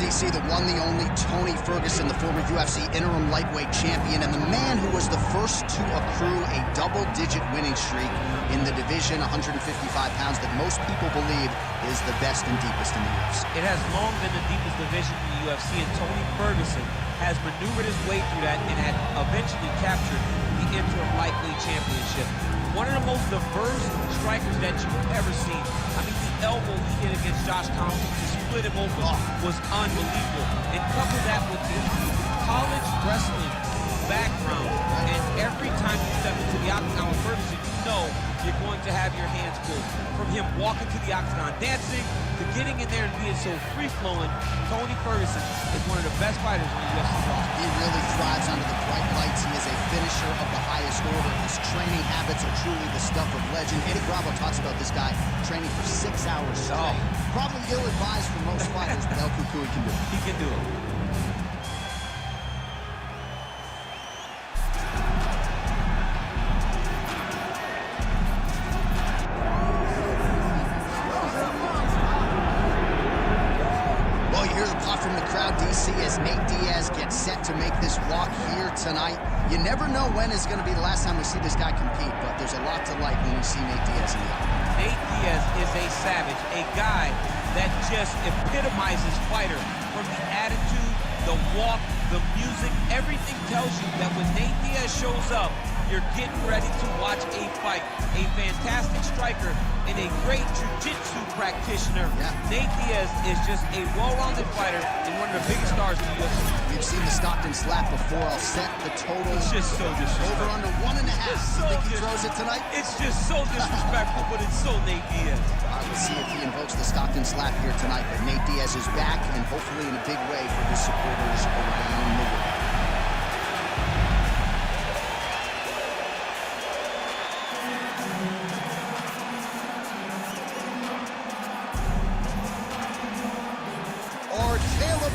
DC, the one, the only Tony Ferguson, the former UFC interim lightweight champion, and the man who was the first to accrue a double-digit winning streak in the division, 155 pounds, that most people believe is the best and deepest in the UFC. It has long been the deepest division in the UFC, and Tony Ferguson has maneuvered his way through that and had eventually captured the interim lightweight championship. One of the most diverse strikers that you've ever seen. I mean, the elbow he hit against Josh Thompson to split him open was unbelievable. And couple that with the college wrestling background, and every time you step into the Octagon with Ferguson, you know you're going to have your hands full. From him walking to the Octagon dancing, to getting in there and being so free-flowing, Tony Ferguson is one of the best fighters in the UFC roster. He really thrives under the bright lights. He is a finisher of the highest order. His training habits are truly the stuff of legend. Eddie Bravo talks about this guy training for 6 hours straight. Probably ill-advised for most fighters, but El Cucuy can do it. He can do it. From the crowd, DC, as Nate Diaz gets set to make this walk here tonight. You never know when is going to be the last time we see this guy compete, but there's a lot to like when we see Nate Diaz in the octagon. Nate Diaz is a savage, a guy that just epitomizes fighter. From the attitude, the walk, the music, everything tells you that when Nate Diaz shows up, you're getting ready to watch a fight. A fantastic striker and a great jiu-jitsu practitioner. Yeah. Nate Diaz is just a well-rounded fighter and one of the biggest stars in the UFC. We've seen the Stockton slap before. I'll set the total. It's just so disrespectful. Over under 1.5. So think he throws it tonight? It's just so disrespectful, but it's so Nate Diaz. All right, we'll see if he invokes the Stockton slap here tonight. But Nate Diaz is back, and hopefully in a big way for his supporters around the world.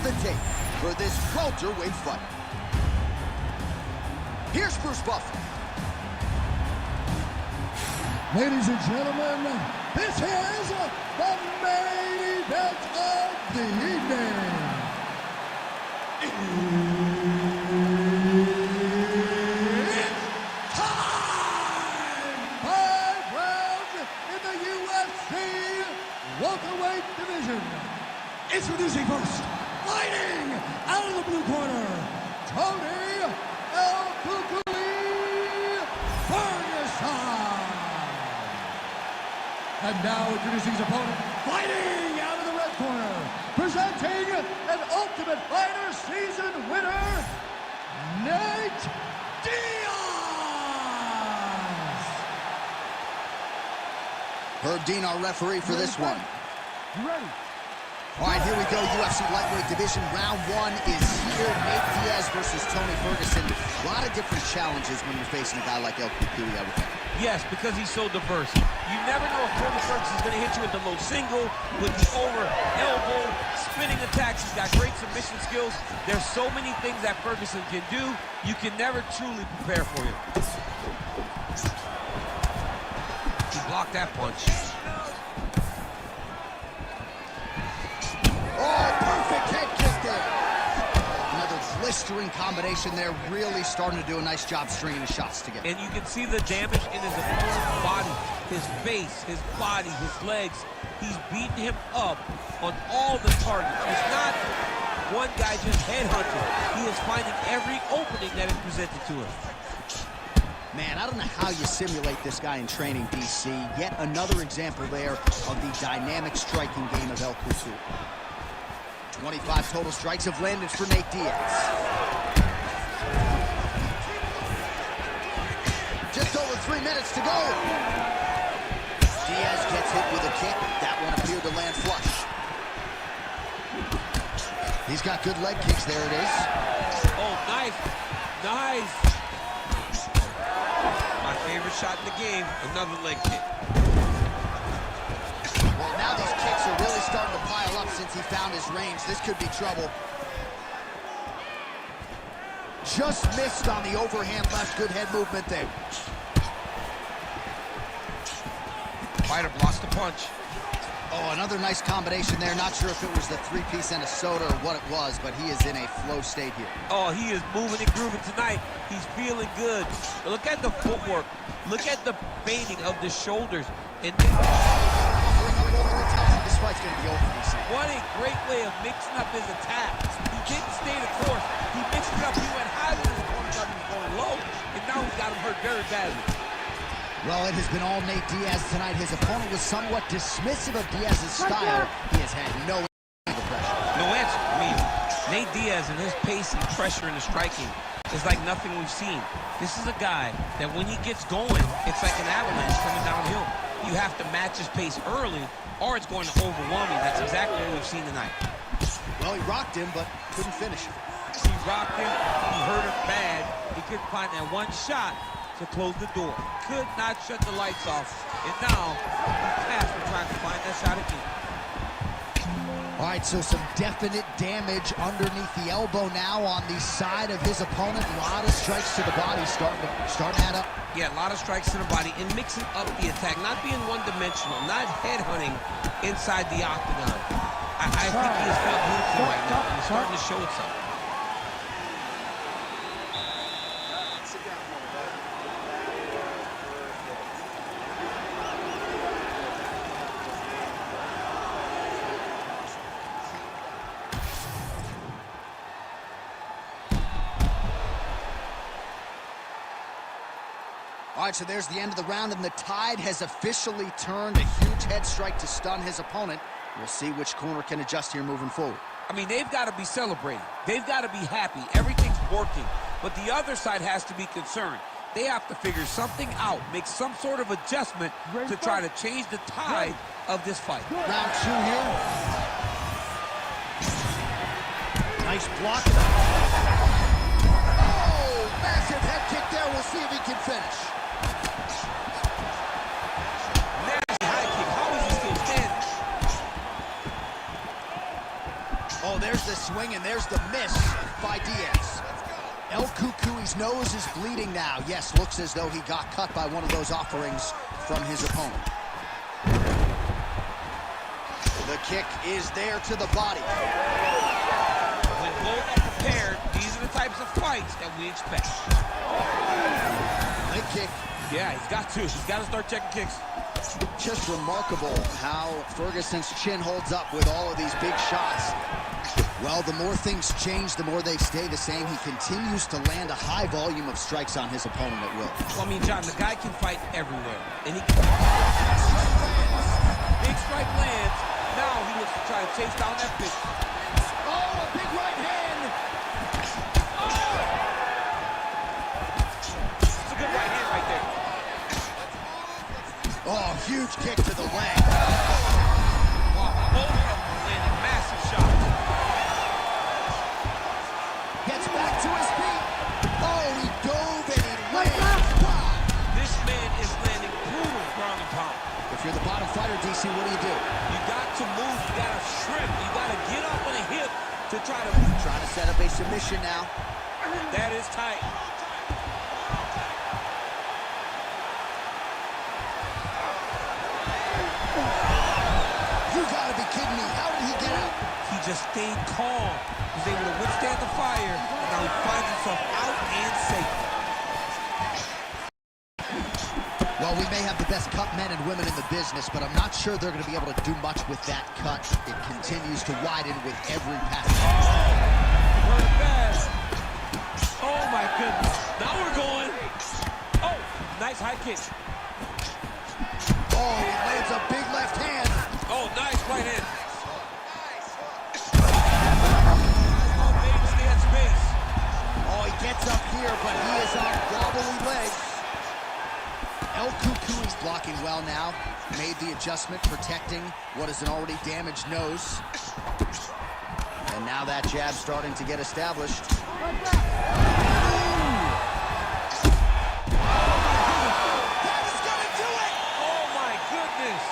The tape for this welterweight fight. Here's Bruce Buffer. Ladies and gentlemen, this is the main event of the evening. It's time! 5 rounds in the UFC welterweight division. Introducing first, fighting out of the blue corner, Tony El Cucuy Ferguson. And now introducing his opponent, fighting out of the red corner, presenting an Ultimate Fighter season winner, Nate Diaz. Herb Dean, our referee for this one. You ready? All right, here we go. UFC lightweight division. Round 1 is here. Nate Diaz versus Tony Ferguson. A lot of different challenges when you're facing a guy like El Cucuy, I would think. Yes, because he's so diverse. You never know if Tony Ferguson is going to hit you with the low single, with the over elbow, spinning attacks. He's got great submission skills. There's so many things that Ferguson can do. You can never truly prepare for him. He blocked that punch. Oh, perfect head kick there. Another blistering combination there, really starting to do a nice job stringing the shots together. And you can see the damage in his opponent's body, his face, his body, his legs. He's beating him up on all the targets. It's not one guy just headhunting. He is finding every opening that is presented to him. Man, I don't know how you simulate this guy in training, DC. Yet another example there of the dynamic striking game of El Cucuy. 25 total strikes have landed for Nate Diaz. Just over 3 minutes to go. Diaz gets hit with a kick. That one appeared to land flush. He's got good leg kicks. There it is. Oh, nice. Nice. My favorite shot in the game, another leg kick. Well, now these kicks are really starting to pile up since he found his range. This could be trouble. Just missed on the overhand left. Good head movement there. Fighter blocks the punch. Oh, another nice combination there. Not sure if it was the three-piece and a soda or what it was, but he is in a flow state here. Oh, he is moving and grooving tonight. He's feeling good. But look at the footwork. Look at the bending of the shoulders. And This fight's going to be over, DC. what a great way of mixing up his attacks. He didn't stay the course. He mixed it up. He went high with his opponent, thought he was going low. And now he's got him hurt very badly. Well, it has been all Nate Diaz tonight. His opponent was somewhat dismissive of Diaz's style. He has had no answer to pressure. No answer. I mean, Nate Diaz and his pace and pressure in the striking is like nothing we've seen. This is a guy that when he gets going, it's like an avalanche coming downhill. You have to match his pace early, or it's going to overwhelm you. That's exactly what we've seen tonight. Well, he rocked him, but couldn't finish him. He rocked him. He hurt him bad. He couldn't find that one shot to close the door. Could not shut the lights off. And now, he's past for trying to find that shot again. All right, so some definite damage underneath the elbow now on the side of his opponent. A lot of strikes to the body starting to add up. Yeah, a lot of strikes to the body and mixing up the attack, not being one-dimensional, not headhunting inside the octagon. I think he has felt beautiful right now, and it's starting to show itself. All right, so there's the end of the round, and the tide has officially turned. A huge head strike to stun his opponent. We'll see which corner can adjust here moving forward. I mean, they've got to be celebrating. They've got to be happy. Everything's working. But the other side has to be concerned. They have to figure something out, make some sort of adjustment to try to change the tide of this fight. Round two here. Nice block. Oh, massive head kick there. We'll see if he can finish. Nasty high kick. How is he still standing? Oh, there's the swing, and there's the miss by Diaz. El Cucuy's nose is bleeding now. Yes, looks as though he got cut by one of those offerings from his opponent. The kick is there to the body. When both are prepared, these are the types of fights that we expect. Leg kick. Yeah, he's got to. He's got to start checking kicks. Just remarkable how Ferguson's chin holds up with all of these big shots. Well, the more things change, the more they stay the same. He continues to land a high volume of strikes on his opponent at will. Well, I mean, John, the guy can fight everywhere. And he big strike lands. Now he looks to try to chase down that pitch. Oh, a big right hand. It's a good right hand right there. Oh, huge kick to the leg. Wow, both of them landing massive shots. Gets back to his feet. Oh, he dove and he lands. Wow. This man is landing brutal ground and pound. If you're the bottom fighter, DC, what do? You got to move. You got to shrimp. You got to get up on a hip to try to set up a submission now. That is tight. You gotta be kidding me. How did he get out? He just stayed calm. He was able to withstand the fire, and now he finds himself out and safe. Well, we may have the best cut men and women in the business, but I'm not sure they're going to be able to do much with that cut. It continues to widen with every passage. Hurt fast. Oh, my goodness. Now we're going. Oh, nice high kick. Oh, he lands a big left hand. Oh, nice right hand. Oh, baby, stay at space. Oh, he gets up here, but he is on wobbly legs. El Cucuy's blocking well now. Made the adjustment, protecting what is an already damaged nose. And now that jab starting to get established. That is gonna do it! Oh, my goodness.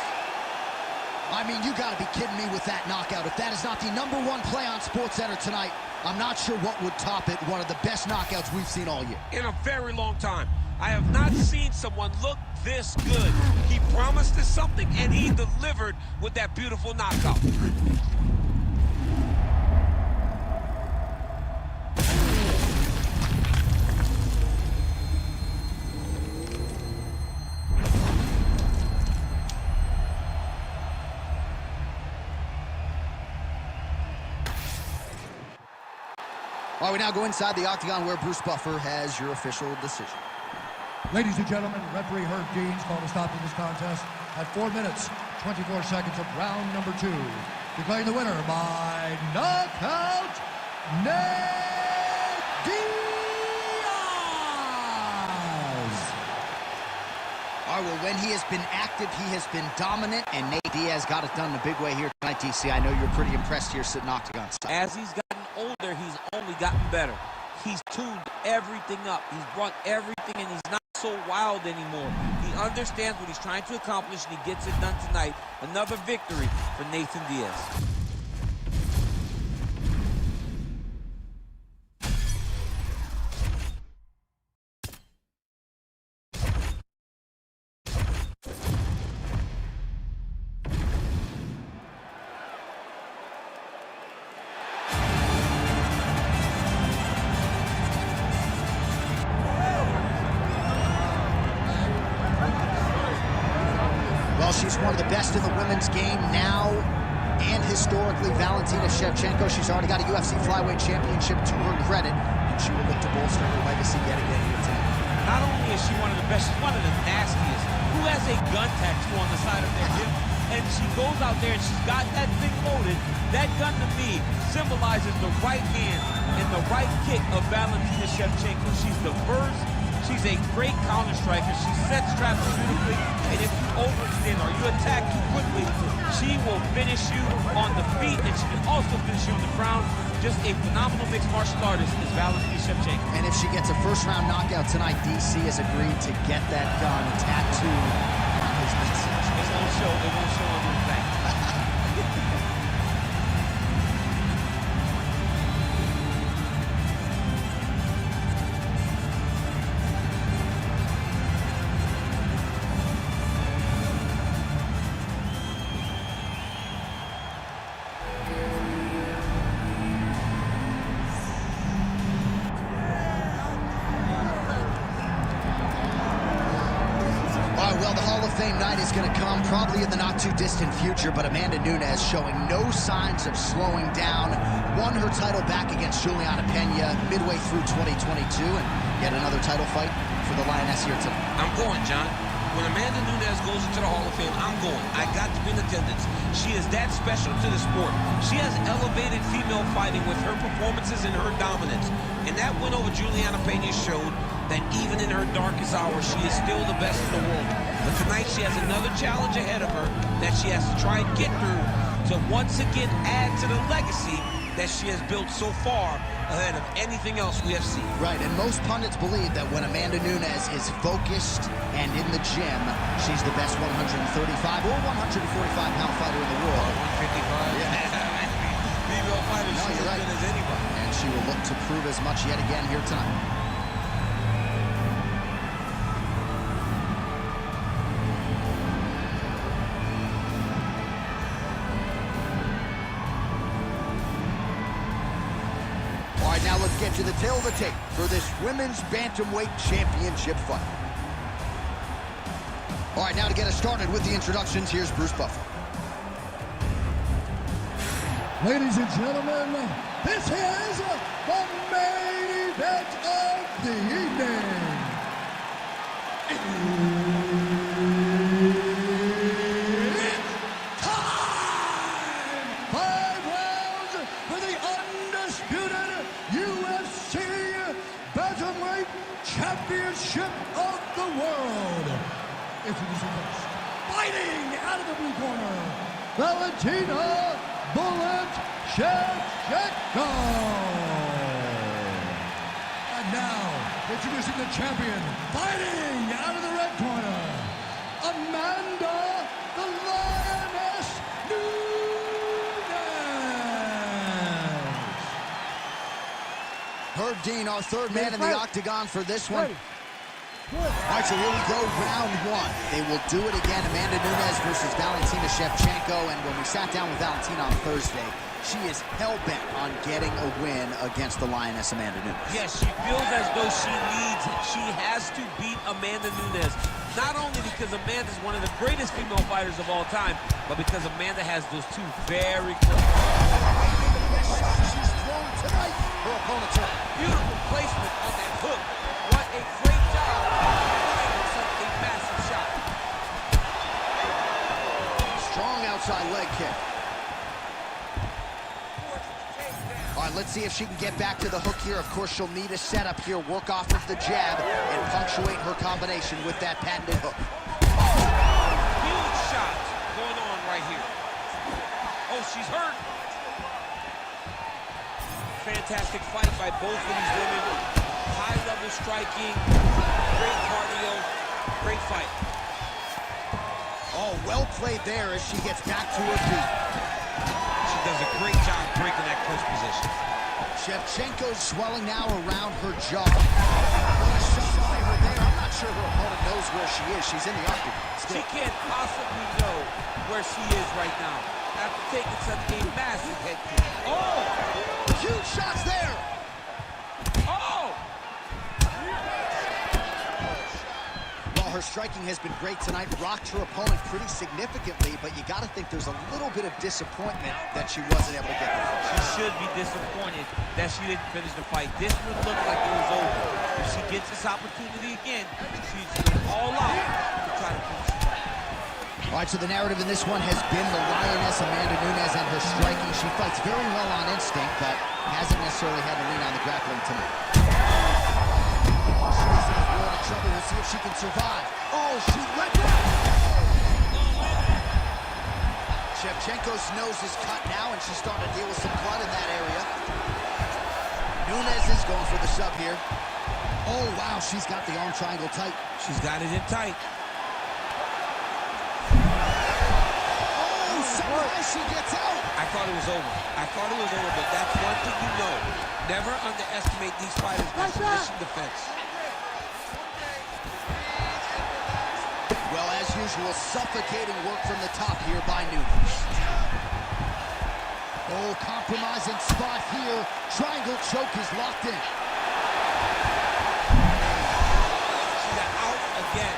I mean, you gotta be kidding me with that knockout. If that is not the #1 play on SportsCenter tonight, I'm not sure what would top it. One of the best knockouts we've seen all year. In a very long time. I have not seen someone look this good. He promised us something, and he delivered with that beautiful knockout. All right, we now go inside the Octagon where Bruce Buffer has your official decision. Ladies and gentlemen, referee Herb Dean's called a stop to this contest at 4 minutes, 24 seconds of round number 2. Declaring the winner by knockout, Nate Diaz! All right, well, when he has been active, he has been dominant, and Nate Diaz got it done in a big way here tonight, DC. I know you're pretty impressed here sitting Octagon side. As he's gotten older, he's only gotten better. He's tuned everything up. He's brought everything, and he's not so wild anymore. He understands what he's trying to accomplish, and he gets it done tonight. Another victory for Nathan Diaz. Well, she's one of the best in the women's game now and historically. Valentina Shevchenko, she's already got a UFC Flyweight Championship to her credit, and she will look to bolster her legacy yet again here tonight. Not only is she one of the best, she's one of the nastiest. Who has a gun tattoo on the side of their hip? And she goes out there and she's got that thing loaded. That gun to me symbolizes the right hand and the right kick of Valentina Shevchenko. She's diverse. She's a great counter striker. She sets traps beautifully, and if you overextend or you attack too quickly, she will finish you on the feet, and she can also finish you on the ground. Just a phenomenal mixed martial artist is Valentina Shevchenko. And if she gets a first-round knockout tonight, DC has agreed to get that gun tattooed on his midsection. It won't show on his back. Well, the Hall of Fame night is going to come probably in the not-too-distant future, but Amanda Nunes showing no signs of slowing down. Won her title back against Juliana Pena midway through 2022, and yet another title fight for the Lioness here tonight. I'm going, John. When Amanda Nunes goes into the Hall of Fame, I'm going. I got to be in attendance. She is that special to the sport. She has elevated female fighting with her performances and her dominance. And that win over Juliana Pena showed that even in her darkest hour, she is still the best in the world. But tonight, she has another challenge ahead of her that she has to try and get through to once again add to the legacy that she has built so far ahead of anything else we have seen. Right, and most pundits believe that when Amanda Nunes is focused and in the gym, she's the best 135 or 145-pound fighter in the world. 155. Yeah. Female fighter, No, she's you're as right. good as anybody. And she will look to prove as much yet again here tonight. All right, now let's get to the tail of the tape for this women's bantamweight championship fight. All right, now to get us started with the introductions, here's Bruce Buffer. Ladies and gentlemen, this is the main event of the evening. It's time! 5 rounds for the undisputed UFC Bantamweight Championship of the world. Introducing first, fighting out of the blue corner, Valentina Bullet Shevchenko. And now, introducing the champion, fighting out of the red corner, Amanda the Lioness Nunes. Herb Dean, our third man in the octagon for this one. All right, so here we go, round one. They will do it again. Amanda Nunes versus Valentina Shevchenko. And when we sat down with Valentina on Thursday, she is hell-bent on getting a win against the Lioness Amanda Nunes. Yes, she feels as though she needs it. She has to beat Amanda Nunes. Not only because Amanda is one of the greatest female fighters of all time, but because Amanda has those two very close. She's thrown tonight. Her opponent's hurt. Beautiful placement on that hook. What a great job. Such a massive shot. Strong outside leg kick. All right, let's see if she can get back to the hook here. Of course, she'll need a setup here, work off of the jab, and punctuate her combination with that patented hook. Huge shots going on right here. Oh, she's hurt. Fantastic fight by both of these women. High-level striking, great cardio, great fight. Oh, well played there as she gets back to her feet. She does a great job breaking that clinch position. Shevchenko's swelling now around her jaw. What a shot by her there. I'm not sure her opponent knows where she is. She's in the octagon. She can't possibly know where she is right now after taking such a massive head kick. Oh! Huge shots there! Oh! Well, her striking has been great tonight, rocked her opponent pretty significantly, but you got to think there's a little bit of disappointment that she wasn't able to get there. She should be disappointed that she didn't finish the fight. This would look like it was over. If she gets this opportunity again, she's going all out to try to finish the fight. All right, so the narrative in this one has been the Lioness, Amanda Nunes, and her striking. She fights very well on instinct, but hasn't necessarily had to lean on the grappling tonight. She's in a world of trouble. We'll see if she can survive. Oh, she let go! Shevchenko's nose is cut now, and she's starting to deal with some blood in that area. Nunes is going for the sub here. Oh, wow, she's got the arm triangle tight. She's got it in tight. She gets out. I thought it was over. But that's one thing you know. Never underestimate these fighters by submission defense. Well, as usual, suffocating work from the top here by Nunes. Oh, compromising spot here. Triangle choke is locked in. She got out again.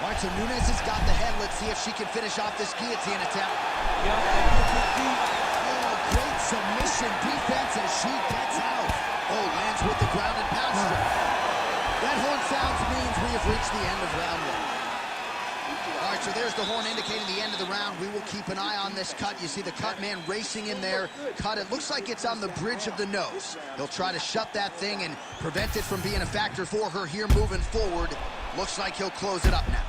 All right, so Nunes has got the head. Let's see if she can finish off this guillotine attempt. Oh, great submission defense as she gets out. Oh, lands with the ground and pound strike. That horn sounds means we have reached the end of round one. All right, so there's the horn indicating the end of the round. We will keep an eye on this cut. You see the cut man racing in there. Cut, it looks like it's on the bridge of the nose. He'll try to shut that thing and prevent it from being a factor for her here moving forward. Looks like he'll close it up now.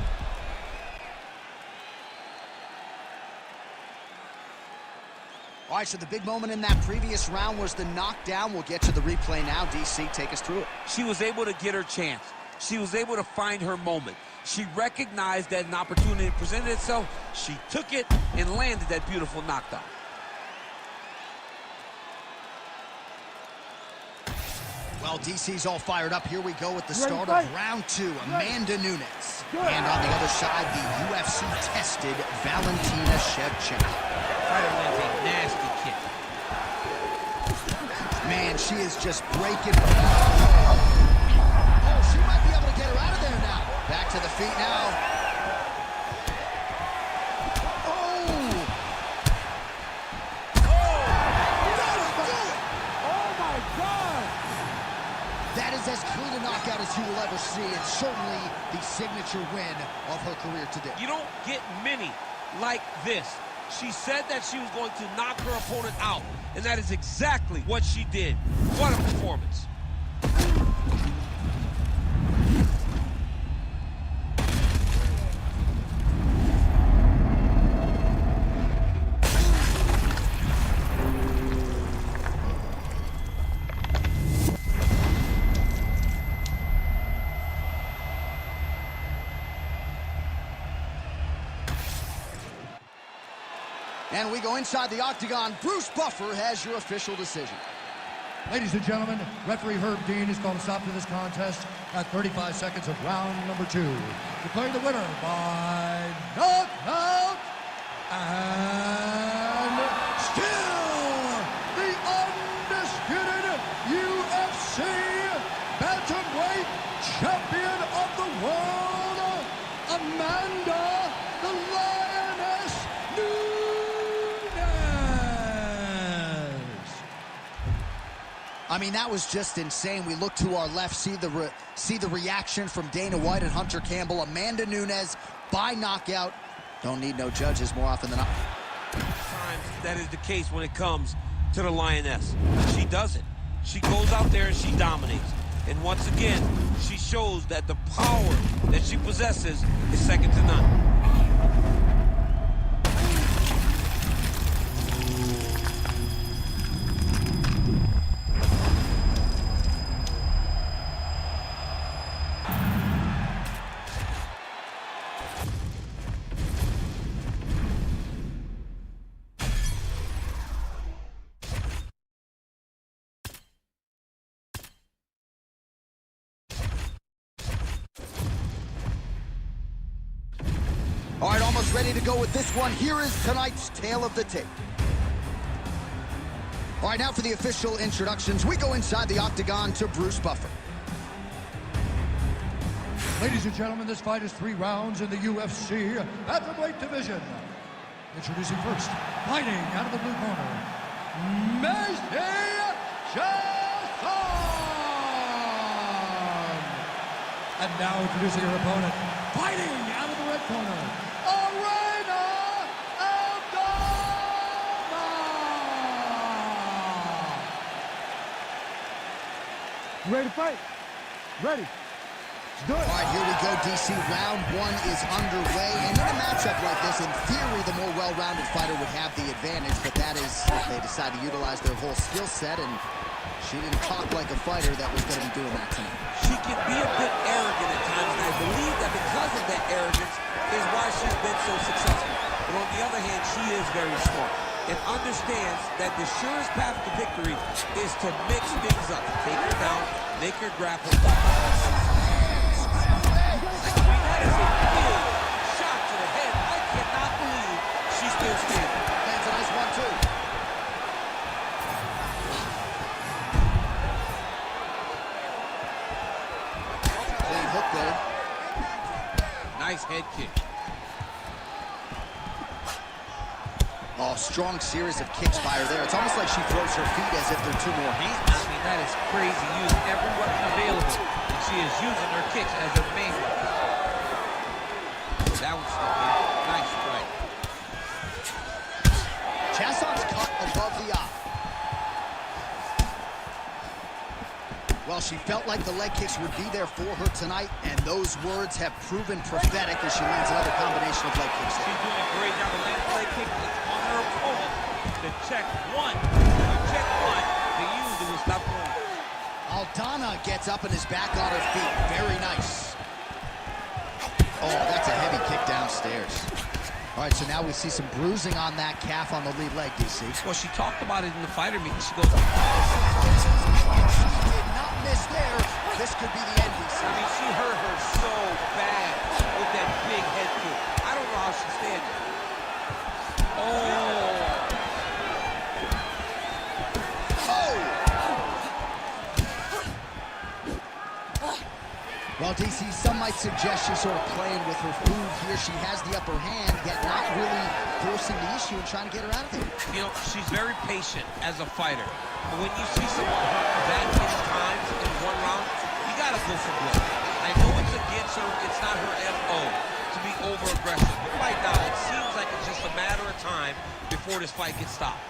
All right, so the big moment in that previous round was the knockdown. We'll get to the replay now. DC, take us through it. She was able to get her chance. She was able to find her moment. She recognized that an opportunity presented itself. She took it and landed that beautiful knockdown. Well, DC's all fired up. Here we go with the start of round two. Amanda Nunes. And on the other side, the UFC-tested Valentina Shevchenko. Fighter lands a nasty kick. Man, she is just breaking. Oh, she might be able to get her out of there now. Back to the feet now. Oh! Oh my God! That is as clean a knockout as you will ever see. It's certainly the signature win of her career today. You don't get many like this. She said that she was going to knock her opponent out, and that is exactly what she did. What a performance. And we go inside the octagon. Bruce Buffer has your official decision. Ladies and gentlemen, referee Herb Dean has called a stop to this contest at 35 seconds of round number 2. Declaring the winner by knockout and still the undisputed UFC Bantamweight Champion of the World, Amanda the Lioness Nunes. I mean, that was just insane. We look to our left, see the reaction from Dana White and Hunter Campbell. Amanda Nunes by knockout. Don't need no judges more often than not. Times that is the case when it comes to the Lioness. She does it. She goes out there and she dominates. And once again, she shows that the power that she possesses is second to none. All right, almost ready to go with this one. Here is tonight's tale of the tape. All right, now for the official introductions. We go inside the Octagon to Bruce Buffer. Ladies and gentlemen, this fight is 3 rounds in the UFC Featherweight division. Introducing first, fighting out of the blue corner, Shevchenko. And now introducing her opponent, fighting out of the red corner, Ready to fight? Ready. Let's do it. All right, here we go, DC. Round 1 is underway. And in a matchup like this, in theory, the more well-rounded fighter would have the advantage, but that is if they decide to utilize their whole skill set, and she didn't talk like a fighter that was going to be doing that tonight. She can be a bit arrogant at times, and I believe that because of that arrogance is why she's been so successful. But on the other hand, she is very smart and understands that the surest path to victory is to mix things up. Take her down, make her grapple. I mean, that is a big shot to the head. I cannot believe she's still standing. Lands a nice one, too. Clean hook there. Nice head kick. Oh, strong series of kicks by her there. It's almost like she throws her feet as if they're 2 more hands. I mean, that is crazy. Using every weapon available, and she is using her kicks as her main weapon. That one's nice strike. Chasson's cut above the eye. Well, she felt like the leg kicks would be there for her tonight, and those words have proven prophetic as she lands another combination of leg kicks. She's doing a great job of landing leg kicks on her opponent. The check one, the usually will stop going. Aldana gets up and is back on her feet. Very nice. Oh, that's a heavy kick downstairs. All right, so now we see some bruising on that calf on the lead leg, DC. Well, she talked about it in the fighter meeting. She goes, She did not miss there. This could be the end, DC. I mean, she hurt her so bad with that big head kick. I don't know how she's standing. Oh. Well, DC, some might suggest she's sort of playing with her food here. She has the upper hand, yet not really forcing the issue and trying to get her out of there. You know, she's very patient as a fighter. But when you see someone hurt that many times in one round, you gotta go for blood. I know it's against her, it's not her MO to be over-aggressive. But right now, it seems like it's just a matter of time before this fight gets stopped.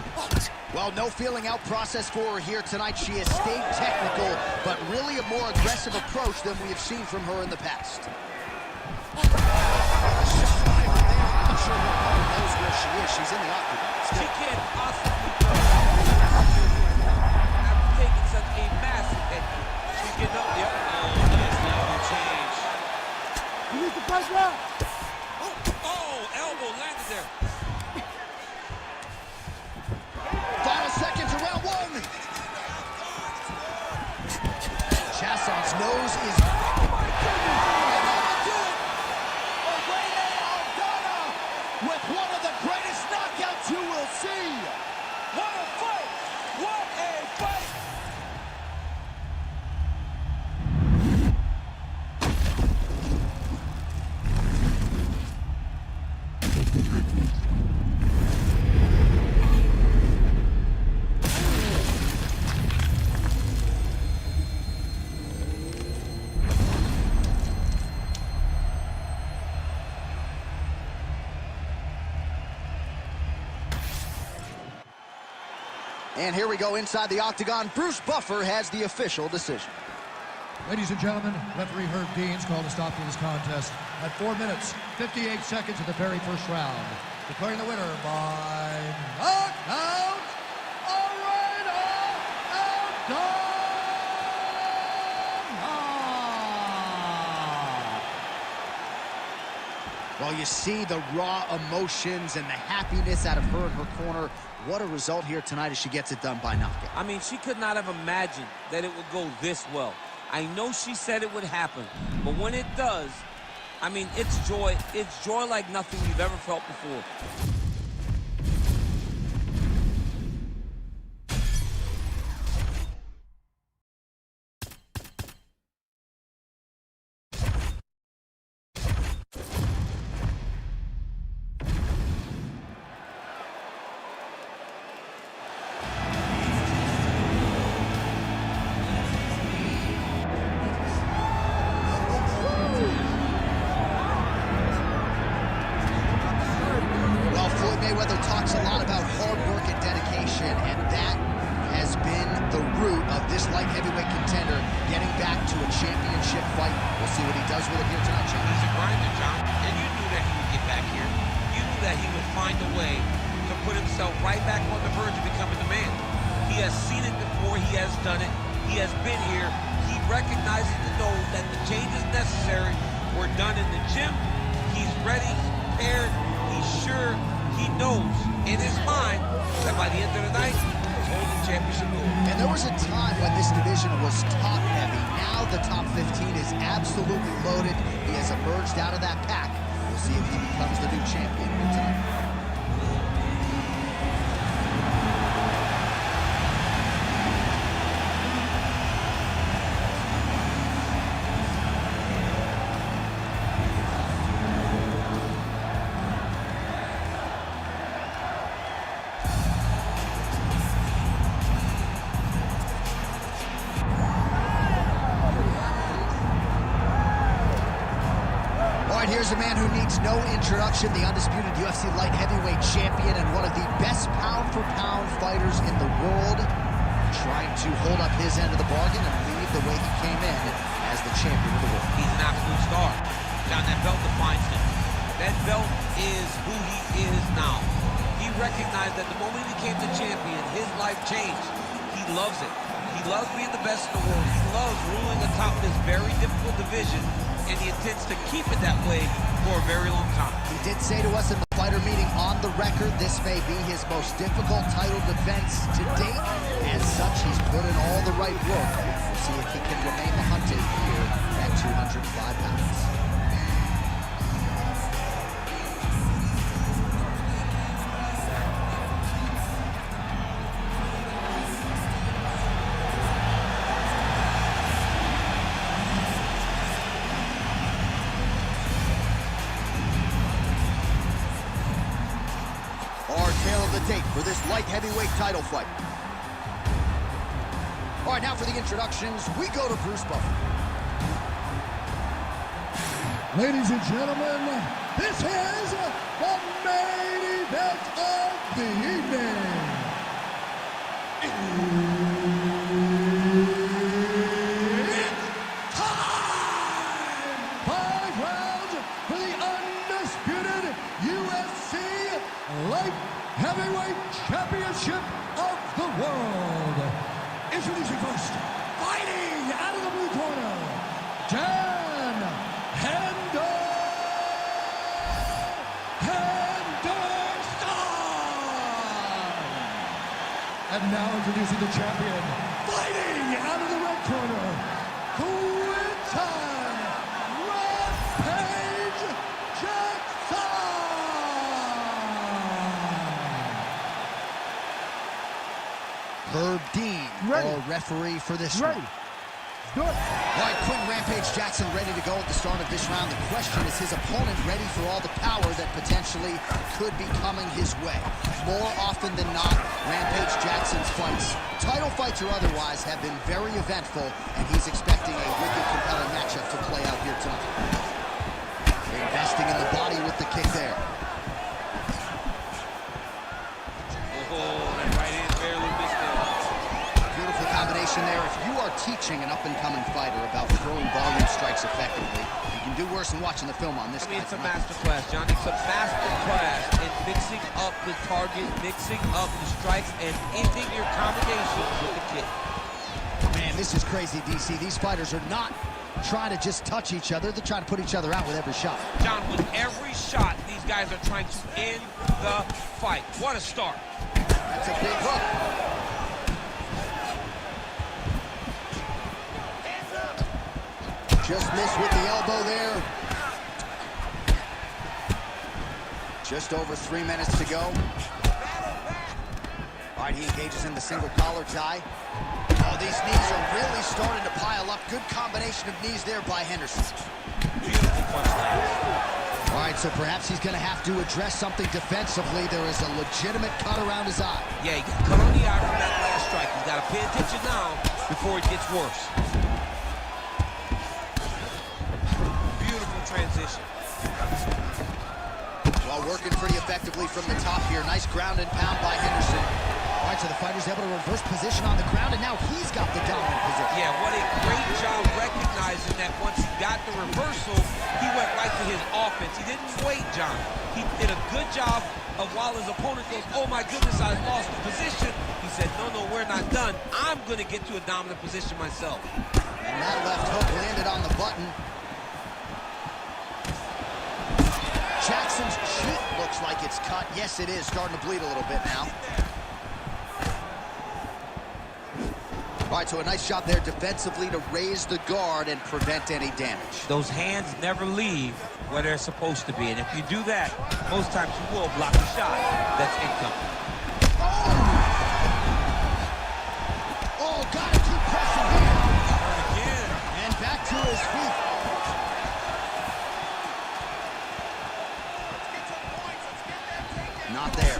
Well, no feeling out process for her here tonight. She has stayed technical, but really a more aggressive approach than we have seen from her in the past. I'm not sure her opponent knows where she is. She's in the octagon. She can't possibly go after taking such a massive head kick. She's getting up. Yep. Oh, yes, now no change. You need to fight now. Oh, elbow landed there. Final seconds of round 1. nose is... Oh my goodness! And that'll do it! With one of the greatest knockouts you will see! What a fight! What a fight! And here we go inside the Octagon. Bruce Buffer has the official decision. Ladies and gentlemen, referee Herb Dean's called a stop to this contest at 4 minutes, 58 seconds of the very first round. Declaring the winner by knockout, Well, you see the raw emotions and the happiness out of her in her corner. What a result here tonight as she gets it done by knockout. I mean, she could not have imagined that it would go this well. I know she said it would happen, but when it does, I mean, it's joy. It's joy like nothing you've ever felt before. Talks a lot about hard work and dedication, and that has been the root of this light heavyweight contender getting back to a championship fight. We'll see what he does with it here tonight, John. He's a grinder, John, and you knew that he would get back here. You knew that he would find a way to put himself right back on the verge of becoming the man. He has seen it before. He has done it. He has been here. He recognizes and knows that the changes necessary were done in the gym. He's ready, he's prepared, he's sure. He knows in his mind that by the end of the night, he's holding championship gold. And there was a time when this division was top heavy. Now the top 15 is absolutely loaded. He has emerged out of that pack. We'll see if he becomes the new champion here tonight. Here's a man who needs no introduction, the undisputed UFC light heavyweight champion and one of the best pound-for-pound fighters in the world, trying to hold up his end of the bargain and lead the way he came in as the champion of the world. He's an absolute star. John, that belt defines him. That belt is who he is now. He recognized that the moment he became the champion, his life changed. He loves it. He loves being the best in the world. He loves ruling atop this very difficult division, and he intends to keep it that way for a very long time. He did say to us in the fighter meeting on the record, this may be his most difficult title defense to date. As such, he's put in all the right work. We'll see if he can remain the hunted here at 205 pounds. For this light heavyweight title fight. All right, now for the introductions, we go to Bruce Buffer. Ladies and gentlemen, this is the main event of the evening. It's time! 5 rounds for the undisputed UFC light heavyweight championship of the world. Introducing first, fighting out of the blue corner, Dan Henderson. And now introducing the champion, fighting out of the red corner, referee for this Ready. one. Do it. All right, Quentin Rampage Jackson ready to go at the start of this round. The question is his opponent ready for all the power that potentially could be coming his way. More often than not, Rampage Jackson's fights, title fights or otherwise, have been very eventful, and he's expecting a wicked, compelling matchup to play out here tonight. Investing in the body with the kick there. That right hand barely missed there. Beautiful combination there. If you are teaching an up-and-coming fighter about throwing volume strikes effectively, you can do worse than watching the film on this guy. It's a masterclass, John. It's a masterclass in mixing up the target, mixing up the strikes, and ending your combinations with the kick. Man, this is crazy, DC. These fighters are not trying to just touch each other. They're trying to put each other out with every shot. John, with every shot, these guys are trying to end the fight. What a start. That's a big hook. Just missed with the elbow there. Just over 3 minutes to go. All right, he engages in the single collar tie. Oh, these knees are really starting to pile up. Good combination of knees there by Henderson. Beautiful punch lands. All right, so perhaps he's going to have to address something defensively. There is a legitimate cut around his eye. Yeah, he got cut on the eye from that last strike. He's got to pay attention now before it gets worse. Beautiful transition. Well, working pretty effectively from the top here. Nice ground and pound by Henderson. All right, so the fighter's able to reverse position on the ground, and now he's got the dominant position. Yeah, what a great job recognizing that once he got the reversal, he went right to his offense. He didn't wait, John. He did a good job of while his opponent goes, oh my goodness, I lost the position. He said, no, we're not done. I'm going to get to a dominant position myself. And that left hook landed on the button. Jackson's cheek looks like it's cut. Yes, it is. Starting to bleed a little bit now. All right, so a nice shot there defensively to raise the guard and prevent any damage. Those hands never leave where they're supposed to be. And if you do that, most times you will block a shot that's incoming. Oh, gotta keep pressing here. Again. And back to his feet. Not there.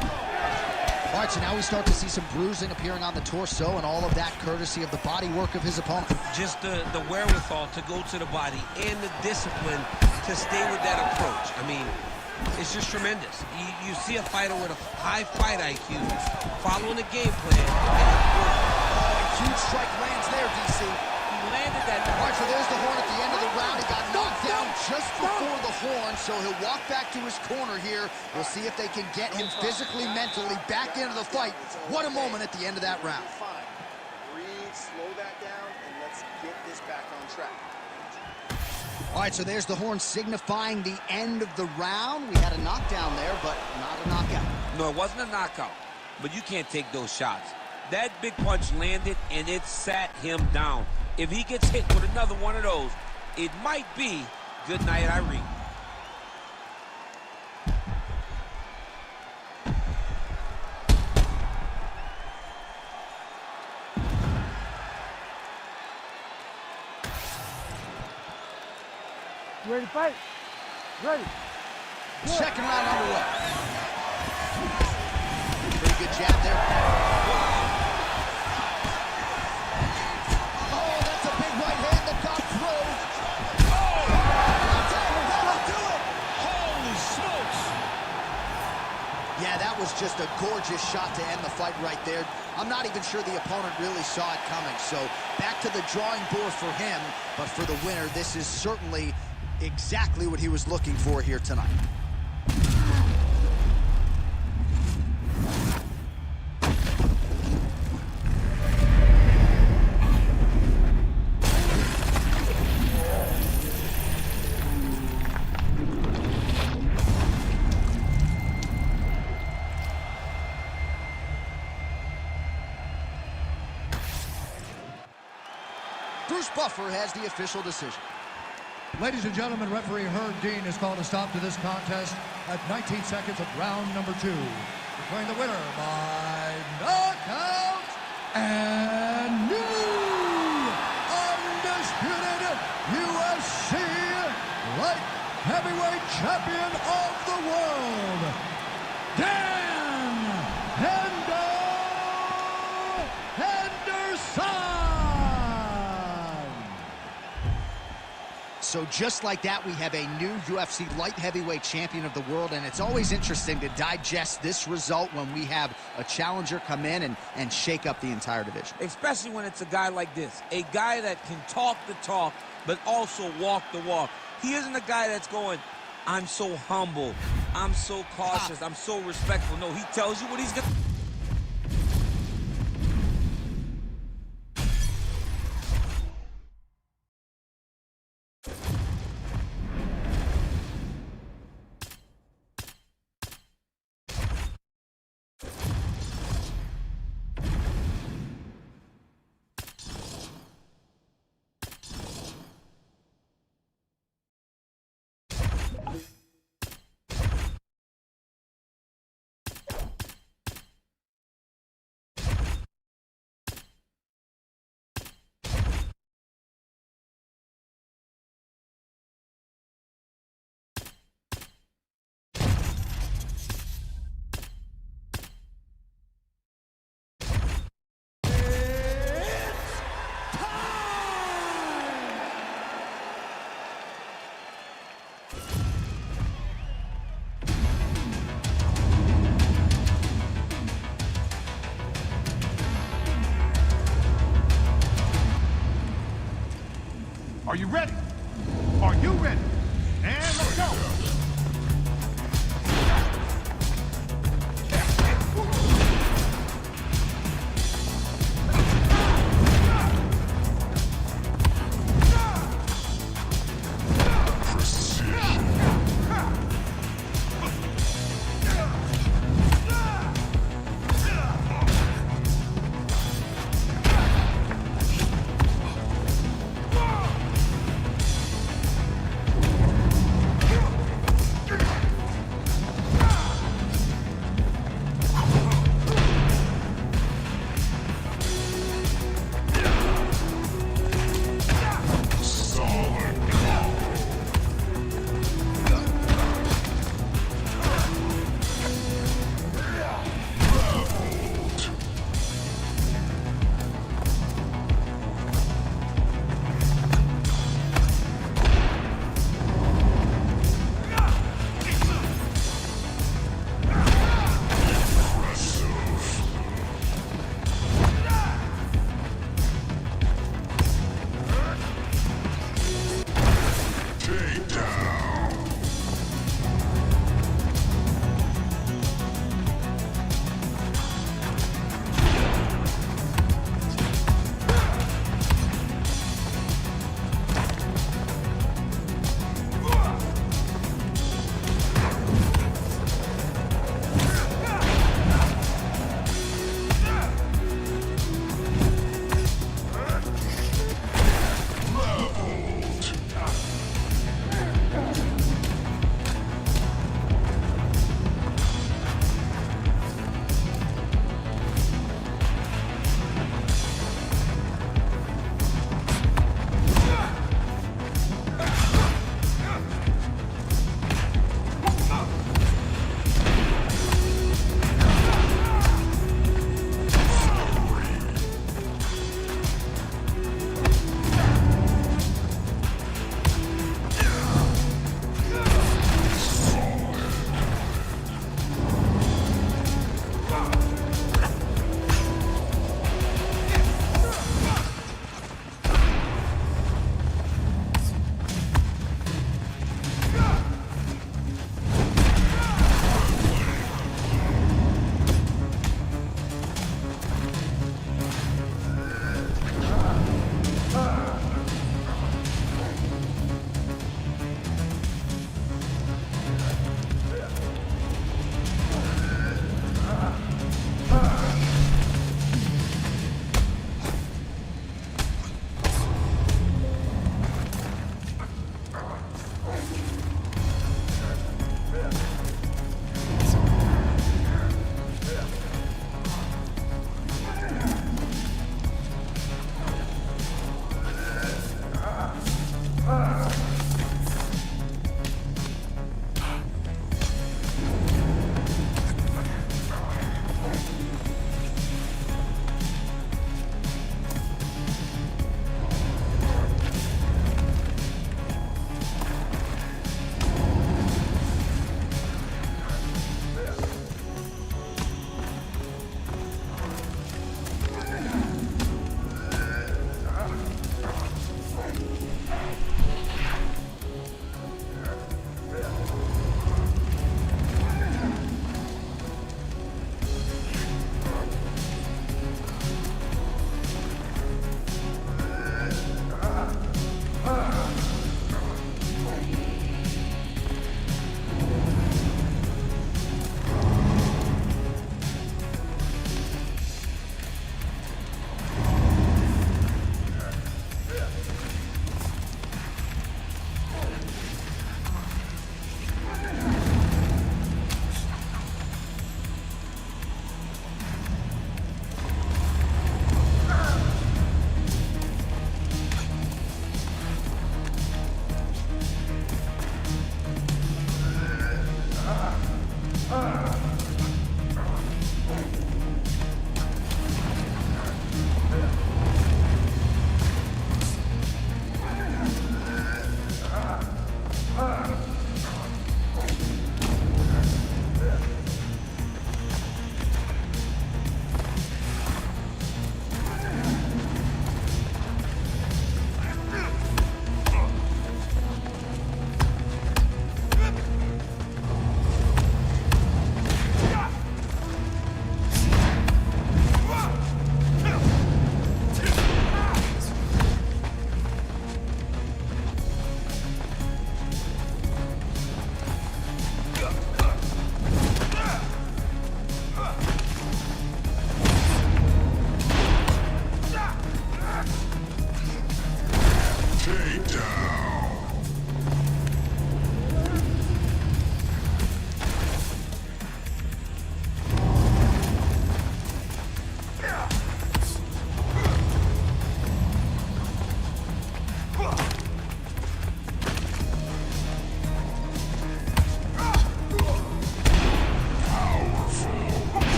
All right, so now we start to see some bruising appearing on the torso, and all of that courtesy of the body work of his opponent. Just the wherewithal to go to the body and the discipline to stay with that approach. I mean, it's just tremendous. You see a fighter with a high fight IQ following the game plan. Huge strike lands there, DC. He landed that. All right, so there's the horn at the end of the round. He got knocked down just before the horn, so he'll walk back to his corner here. We'll see if they can get him physically, mentally back into the fight. What a moment at the end of that round. Fine. Breathe, slow that down, and let's get this back on track. All right, so there's the horn signifying the end of the round. We had a knockdown there, but not a knockout. No, it wasn't a knockout, but you can't take those shots. That big punch landed, and it sat him down. If he gets hit with another one of those, it might be good night, Irene. You ready to fight? Ready. Second round underway. Pretty good jab there. Oh, that's a big right hand that got through. Oh! That'll do it! Holy smokes! Yeah, that was just a gorgeous shot to end the fight right there. I'm not even sure the opponent really saw it coming. So back to the drawing board for him. But for the winner, this is certainly exactly what he was looking for here tonight. Bruce Buffer has the official decision. Ladies and gentlemen, referee Herb Dean has called a stop to this contest at 19 seconds of round number 2. Declaring the winner by knockout and new light heavyweight champion of the world, Dan Henderson! So just like that, we have a new UFC light heavyweight champion of the world, and it's always interesting to digest this result when we have a challenger come in and shake up the entire division. Especially when it's a guy like this, a guy that can talk the talk, but also walk the walk. He isn't a guy that's going, I'm so humble, I'm so cautious, I'm so respectful. No, he tells you what he's gonna... Are you ready? Are you ready? And let's go!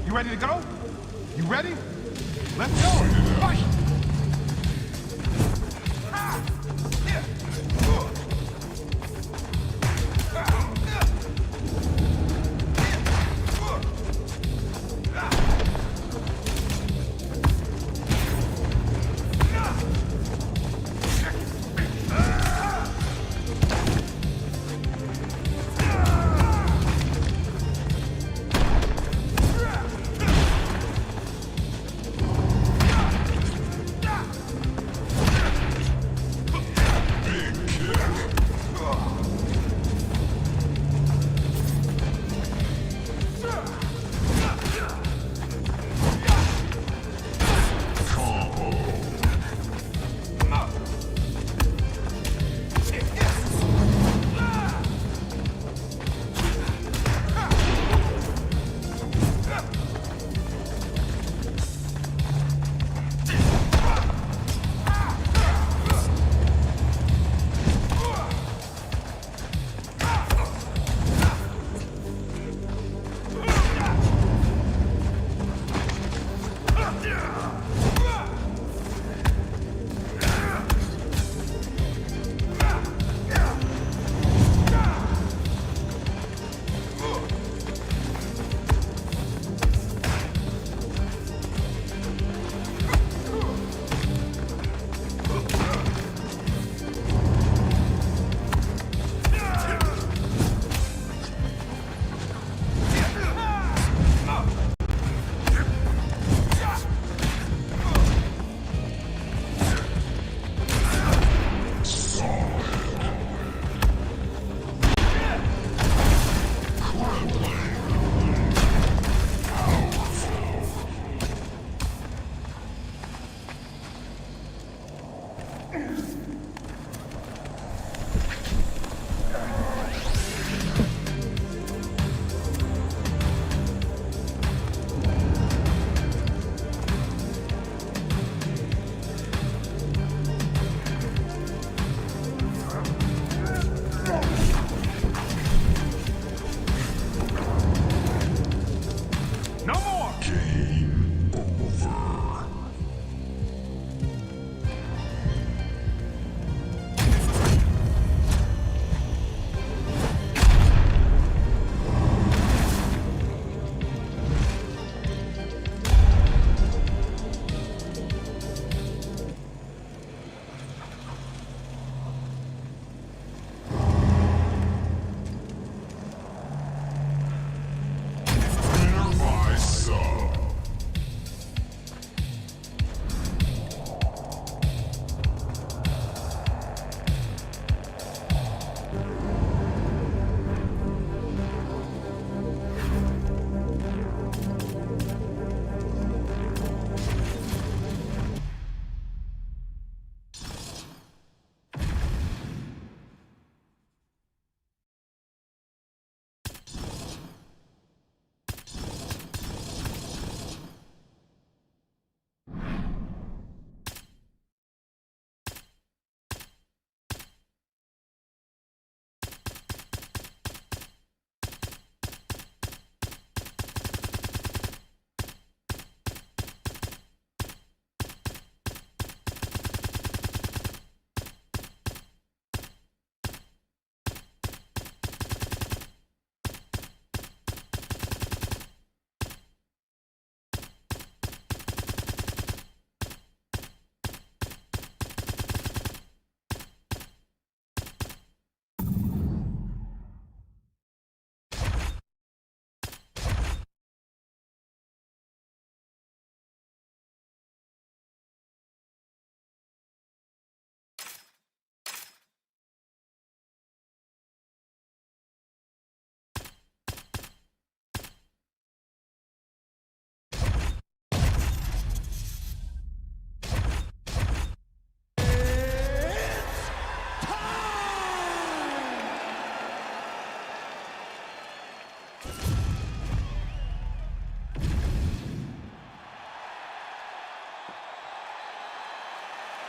You ready to go? You ready? Let's go! Fight!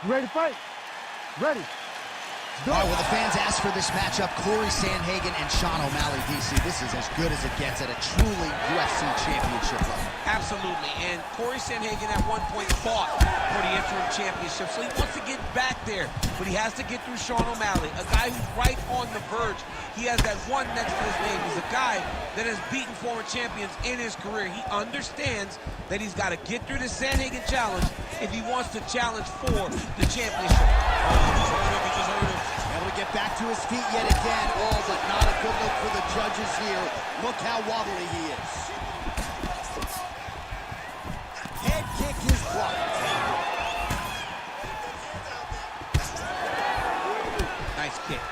You ready to fight? Ready. All right, well, the fans asked for this matchup. Cory Sandhagen and Sean O'Malley, DC. This is as good as it gets at a truly UFC championship level. Absolutely, and Cory Sandhagen at one point fought for the interim championship, so he wants to get back there, but he has to get through Sean O'Malley, a guy who's right on the verge. He has that one next to his name. He's a guy that has beaten former champions in his career. He understands that he's got to get through the Sandhagen challenge if he wants to challenge for the championship. He just heard him. Able to get back to his feet yet again. Oh, but not a good look for the judges here. Look how wobbly he is. Head kick is blocked. Nice kick.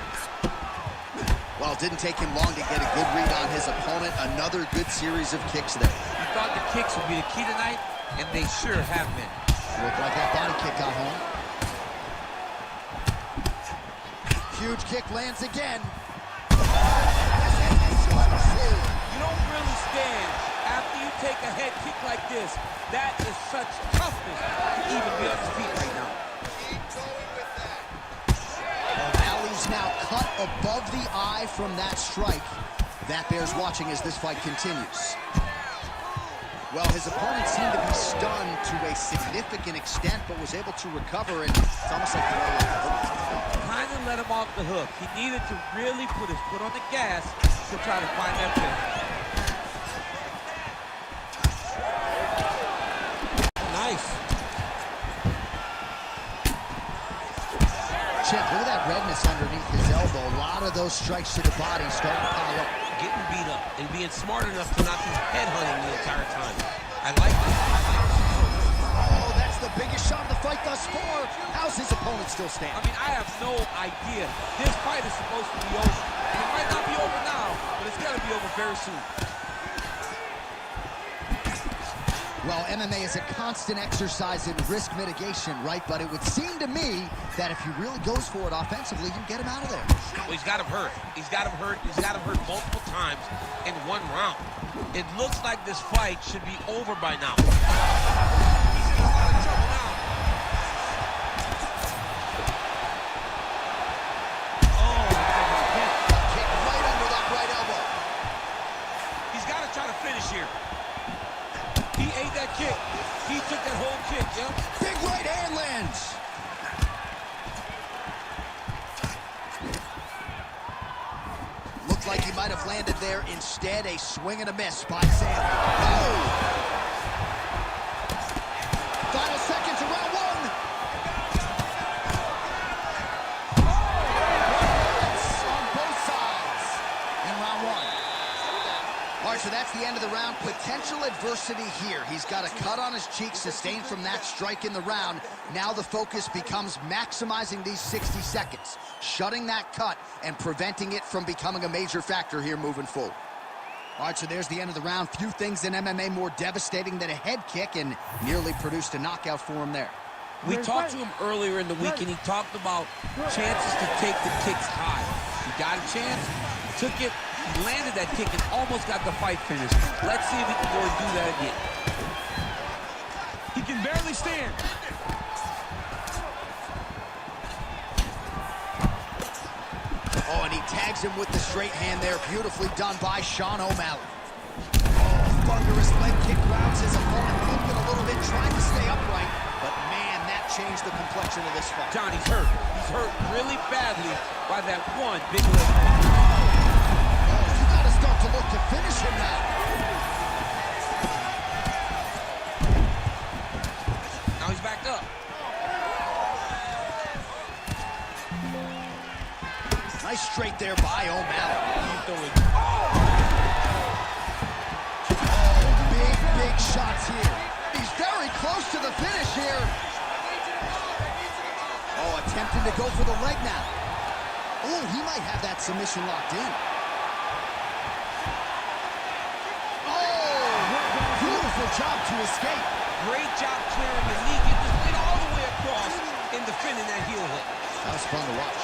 Well, it didn't take him long to get a good read on his opponent. Another good series of kicks there. You thought the kicks would be the key tonight, and they sure have been. Looked like that body kick got home. Huge kick lands again. You don't really stand after you take a head kick like this. That is such toughness to even be on his feet right now. O'Malley's now cut above the eye from that strike. That bears watching as this fight continues. Well, his opponent seemed to be stunned to a significant extent, but was able to recover, and it's almost like Kind of let him off the hook. He needed to really put his foot on the gas to try to find that pin. Nice. Chip, look at that redness underneath his elbow. A lot of those strikes to the body starting to pile up. Getting beat up and being smart enough to not be headhunting the entire time. I like this. Oh, that's the biggest shot of the fight thus far. How's his opponent still standing? I mean, I have no idea. This fight is supposed to be over. And it might not be over now, but it's got to be over very soon. Well, MMA is a constant exercise in risk mitigation, right? But it would seem to me that if he really goes for it offensively, you can get him out of there. Well, he's got him hurt. He's got him hurt. He's got him hurt multiple times in one round. It looks like this fight should be over by now. He's in a lot of trouble now. Oh, Kick right under that right elbow. He's got to try to finish here. he ate that kick. He took that whole kick, yeah? Big right hand lands. Looked like he might have landed there. Instead, a swing and a miss by Sandhagen. Oh! Final seconds of round one. Hits on both sides in round one. All right, so that's the end of the round. Potential adversity here. He's got a cut on his cheek sustained from that strike in the round. Now the focus becomes maximizing these 60 seconds, shutting that cut and preventing it from becoming a major factor here moving forward. All right, so there's the end of the round. Few things in MMA more devastating than a head kick, and nearly produced a knockout for him there. We talked to him earlier in the week, and he talked about chances to take the kicks high. He got a chance, took it, he landed that kick, and almost got the fight finished. Let's see if he can go and do that again. He can barely stand. Oh, and he tags him with the straight hand there. Beautifully done by Sean O'Malley. Oh, thunderous leg kick grounds his opponent, thinking a little bit, trying to stay upright. But man, that changed the complexion of this fight. John, he's hurt. He's hurt really badly by that one big leg. Oh, you got to start to look to finish him now. Now he's back up. Nice straight there by O'Malley. He's throwing. Big shots here. He's very close to the finish here. Oh, attempting to go for the leg now. Oh, he might have that submission locked in. Oh, beautiful job to escape. Great job clearing the knee, getting this weight all the way across and defending that heel hook. That was fun to watch.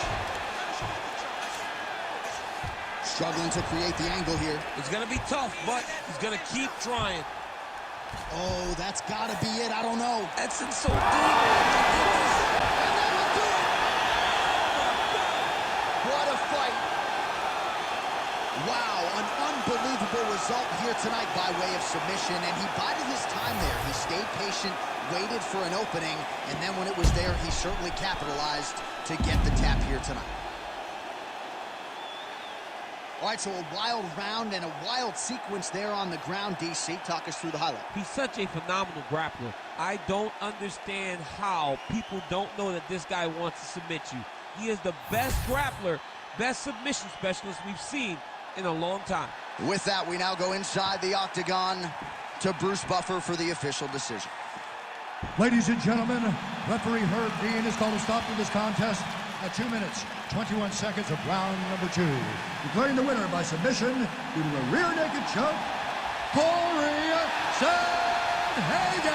Struggling to create the angle here. It's going to be tough, but he's going to keep trying. Oh, that's got to be it. I don't know. That's in so deep. And that'll do it. What a fight. Wow, an unbelievable result here tonight by way of submission, and he bided his time there. He stayed patient, waited for an opening, and then when it was there, he certainly capitalized to get the tap here tonight. All right, so a wild round and a wild sequence there on the ground. DC, talk us through the highlight. He's such a phenomenal grappler. I don't understand how people don't know that this guy wants to submit you. He is the best grappler, best submission specialist we've seen in a long time. With that, we now go inside the octagon to Bruce Buffer for the official decision. Ladies and gentlemen, referee Herb Dean has called a stop to this contest at 2 minutes, 21 seconds of round number 2. Declaring the winner by submission due to a rear naked choke, Cory Sandhagen.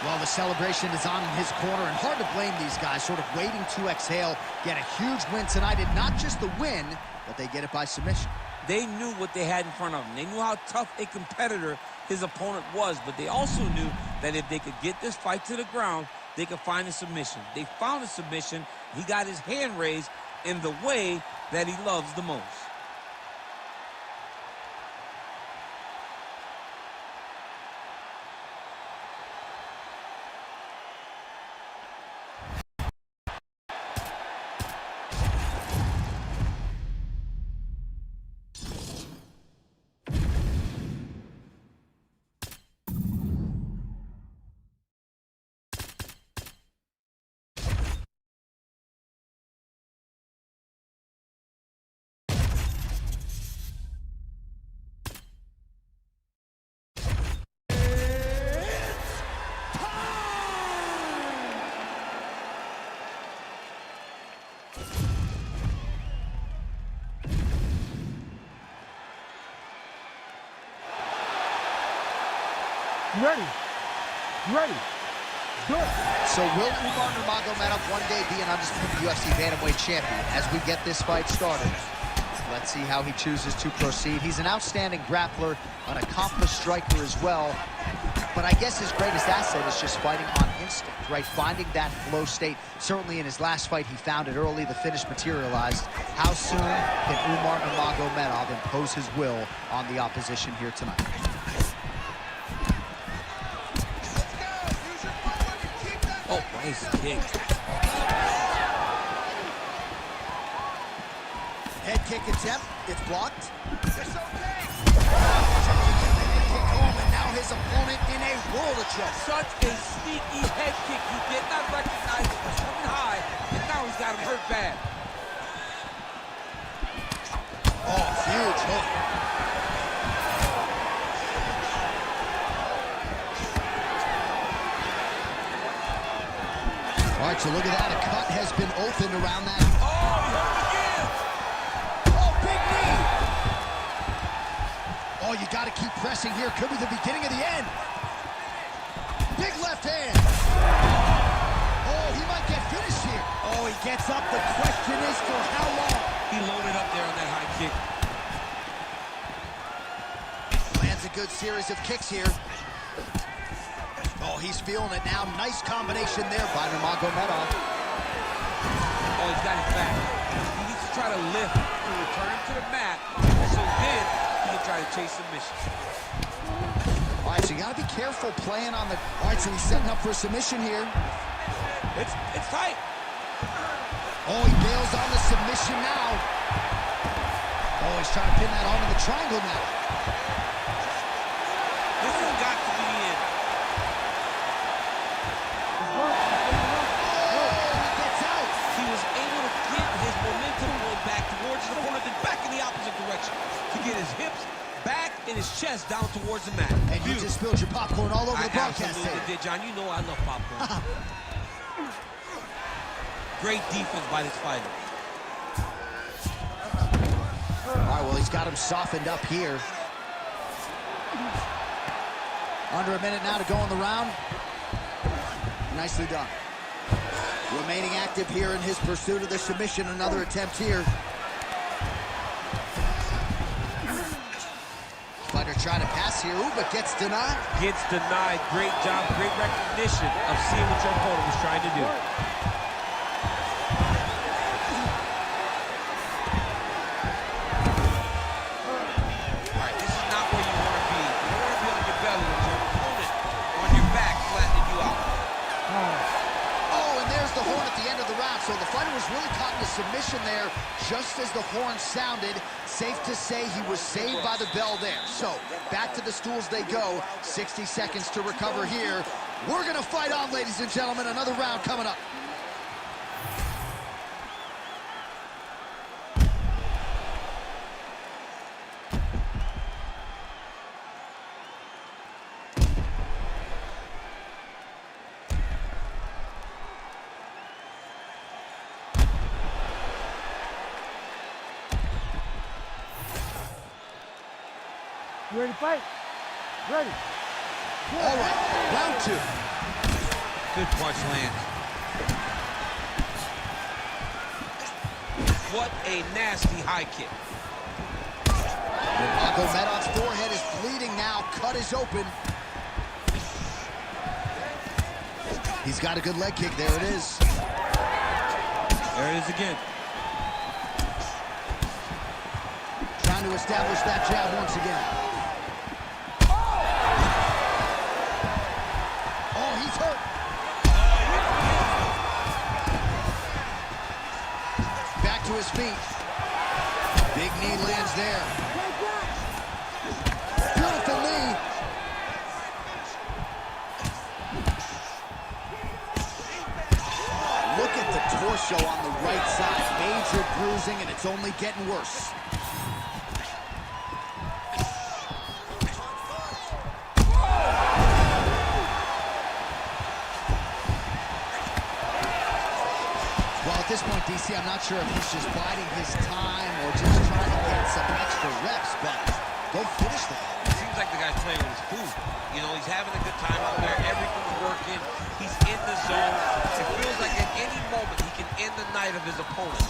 Well, the celebration is on in his corner, and hard to blame these guys, sort of waiting to exhale, get a huge win tonight, and not just the win, but they get it by submission. They knew what they had in front of them. They knew how tough a competitor his opponent was, but they also knew that if they could get this fight to the ground, they could find a submission. They found a submission. He got his hand raised in the way that he loves the most. You ready? You ready? Do it. So will Umar Nurmagomedov one day be an undisputed UFC bantamweight champion? As we get this fight started, let's see how he chooses to proceed. He's an outstanding grappler, an accomplished striker as well. But I guess his greatest asset is just fighting on instinct, right? Finding that flow state. Certainly in his last fight, he found it early. The finish materialized. How soon can Umar Nurmagomedov impose his will on the opposition here tonight? Oh, nice kick. Head kick attempt. It's blocked. It's okay. Head kick home, and now his opponent in a world of trouble. Such a sneaky head kick. He did not recognize it was coming high, and now he's got him hurt bad. Oh, huge hook. All right, so look at that. A cut has been opened around that. Oh, he hurt again. Oh, big knee. Oh, you got to keep pressing here. Could be the beginning of the end. Big left hand. Oh, he might get finished here. Oh, he gets up. The question is for how long? He loaded up there on that high kick. Lands a good series of kicks here. Oh, he's feeling it now. Nice combination there by Nurmagomedov. Oh, he's got his back. He needs to try to lift and return him to the mat, so then he can try to chase submission. All right, so you got to be careful playing on the... All right, so he's setting up for a submission here. It's tight. Oh, he bails on the submission now. Oh, he's trying to pin that onto the triangle now. This has got to be the end. He was able to get his momentum going back towards his opponent, then back in the opposite direction to get his hips back and his chest down towards the mat. And you just spilled your popcorn all over the broadcast absolutely tape. did, John. You know I love popcorn. Great defense by this fighter. All right, well, he's got him softened up here. Under a minute now to go in the round. Nicely done. Remaining active here in his pursuit of the submission. Another attempt here. Fighting to try to pass here. Ooh, but gets denied. Gets denied. Great job, great recognition of seeing what your opponent was trying to do. All right, this is not where you want to be. You don't want to be on your belly with your opponent on your back, flattening you out. Oh, and there's the horn at the end of the round. So the fighter was really caught in a submission there just as the horn sounded. Safe to say he was saved by the bell there. So back to the stools they go. 60 seconds to recover here. We're going to fight on, ladies and gentlemen. Another round coming up. You ready to fight? Ready. All right, round 2. Good punch lands. What a nasty high kick. Nurmagomedov's forehead is bleeding now. Cut is open. He's got a good leg kick. There it is. There it is again. Trying to establish that jab once again. Oh, he's hurt. Back to his feet. Big knee lands there. Beautiful knee. Look at the torso on the right side. Major bruising, and it's only getting worse. At this point, DC, I'm not sure if he's just biding his time or just trying to get some extra reps, but go finish them. It seems like the guy's playing with his food. You know, he's having a good time out there. Everything's working. He's in the zone. It feels like at any moment he can end the night of his opponent.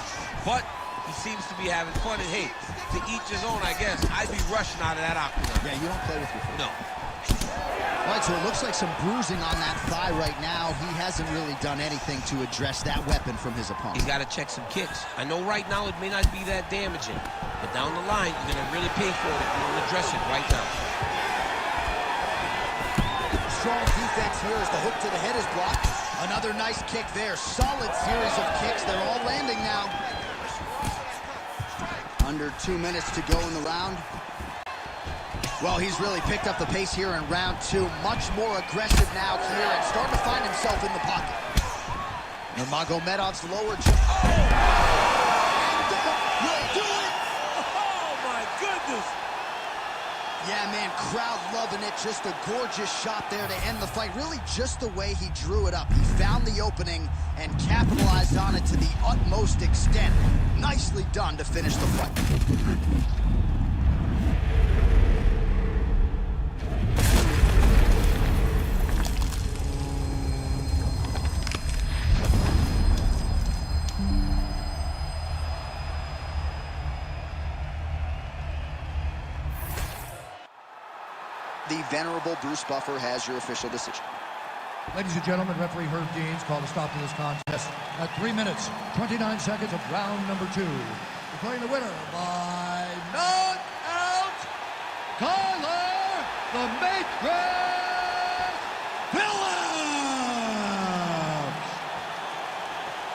But he seems to be having fun. And hey, to each his own, I guess. I'd be rushing out of that octagon. Yeah, you don't play with your food. No. All right, so it looks like some bruising on that thigh right now. He hasn't really done anything to address that weapon from his opponent. He's got to check some kicks. I know right now it may not be that damaging, but down the line, you're going to really pay for it if you don't address it right now. Strong defense here as the hook to the head is blocked. Another nice kick there. Solid series of kicks. They're all landing now. Under 2 minutes to go in the round. Well, he's really picked up the pace here in round 2. Much more aggressive now here and starting to find himself in the pocket. Nurmagomedov's lower jaw. Oh! Will do it! Oh, my goodness! Yeah, man, crowd loving it. Just a gorgeous shot there to end the fight. Really just the way he drew it up. He found the opening and capitalized on it to the utmost extent. Nicely done to finish the fight. The venerable Bruce Buffer has your official decision. Ladies and gentlemen, referee Herb Deans called a stop to this contest at 3 minutes, 29 seconds of round number 2. Declaring the winner by knockout, Tyler the Matrix Phillips!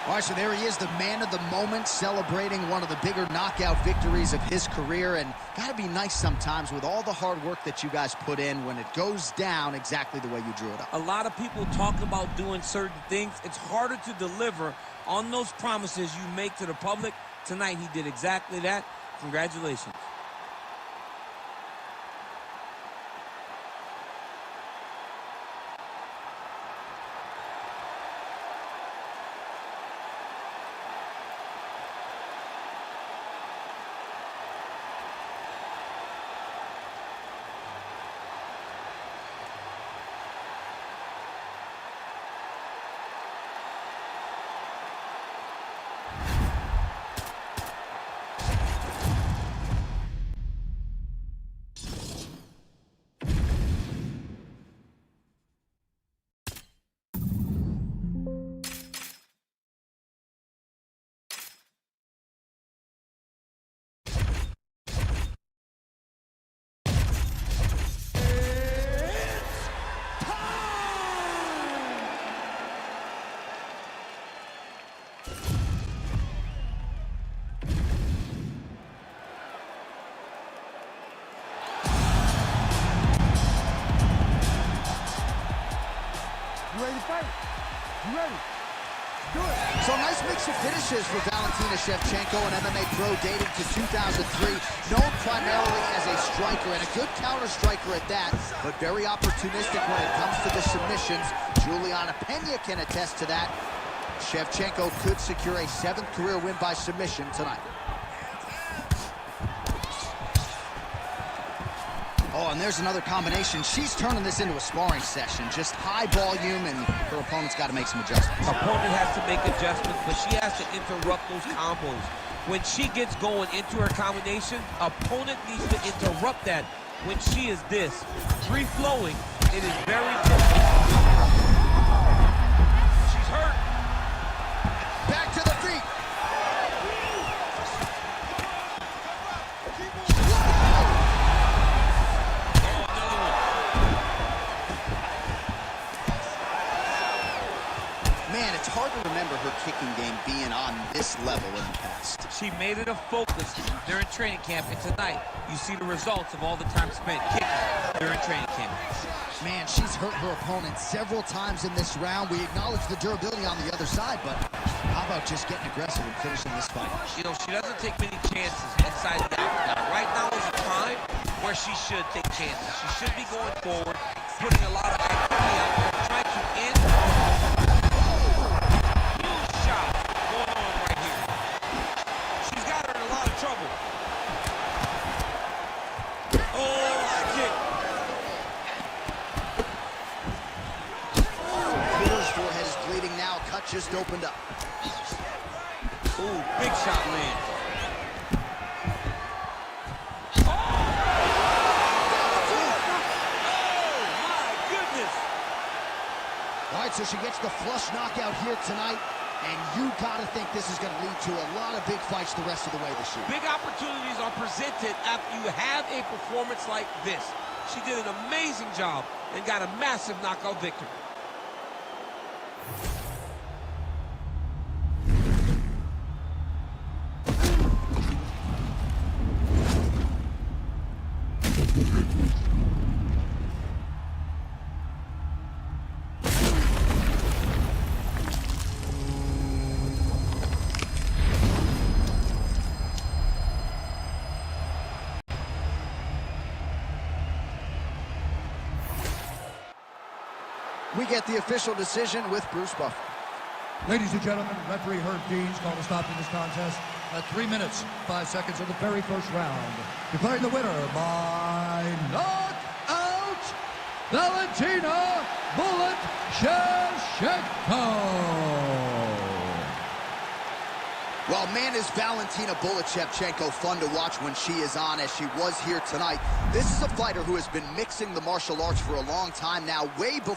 All right, so there he is, the man of the moment, celebrating one of the bigger knockout victories of his career. And gotta be nice sometimes with all the hard work that you guys put in when it goes down exactly the way you drew it up. A lot of people talk about doing certain things. It's harder to deliver on those promises you make to the public. Tonight, he did exactly that. Congratulations. fight? You ready? Do it. So nice mix of finishes for Valentina Shevchenko, an MMA pro dating to 2003, known primarily as a striker and a good counter striker at that, but very opportunistic when it comes to the submissions. Juliana Pena can attest to that. Shevchenko could secure a 7th career win by submission tonight. Oh, and there's another combination. She's turning this into a sparring session. Just high volume, and her opponent's got to make some adjustments. Opponent has to make adjustments, but she has to interrupt those combos. When she gets going into her combination, opponent needs to interrupt that. When she is this free-flowing, it is very difficult. She's hurt. Back to the feet. Man, it's hard to remember her kicking game being on this level in the past. She made it a focus during training camp, and tonight you see the results of all the time spent kicking during training camp. Man, she's hurt her opponent several times in this round. We acknowledge the durability on the other side, but how about just getting aggressive and finishing this fight? You know, she doesn't take many chances inside the octagon. Right now is a time where she should take chances. She should be going forward, putting a lot of activity out there, trying to end. Huge shot going on right here. She's got her in a lot of trouble. Oh, high kick. Cory's forehead is bleeding now. Cut just opened up. Ooh, big shot lands. All right, so she gets the flush knockout here tonight, and you gotta think this is gonna lead to a lot of big fights the rest of the way this year. Big opportunities are presented after you have a performance like this. She did an amazing job and got a massive knockout victory. We get the official decision with Bruce Buffer. Ladies and gentlemen, referee Herb Dean's called a stop to this contest at 3 minutes, 5 seconds of the very first round. Declaring the winner by knockout, Valentina "Bullet" Shevchenko. Well, man, is Valentina "Bullet" Shevchenko fun to watch when she is on, as she was here tonight. This is a fighter who has been mixing the martial arts for a long time now, way before